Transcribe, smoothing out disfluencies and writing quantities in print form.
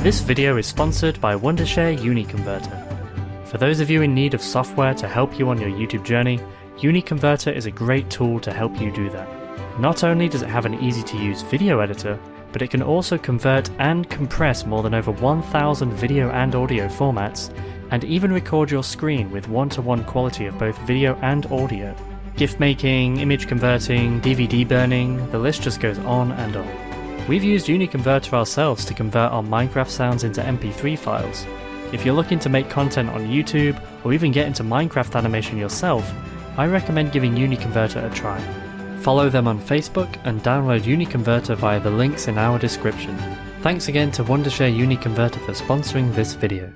This video is sponsored by Wondershare UniConverter. For those of you in need of software to help you on your YouTube journey, UniConverter is a great tool to help you do that. Not only does it have an easy to use video editor, but it can also convert and compress more than over 1,000 video and audio formats, and even record your screen with one-to-one quality of both video and audio. GIF making, image converting, DVD burning, the list just goes on and on. We've used UniConverter ourselves to convert our Minecraft sounds into MP3 files. If you're looking to make content on YouTube, or even get into Minecraft animation yourself, I recommend giving UniConverter a try. Follow them on Facebook and download UniConverter via the links in our description. Thanks again to Wondershare UniConverter for sponsoring this video.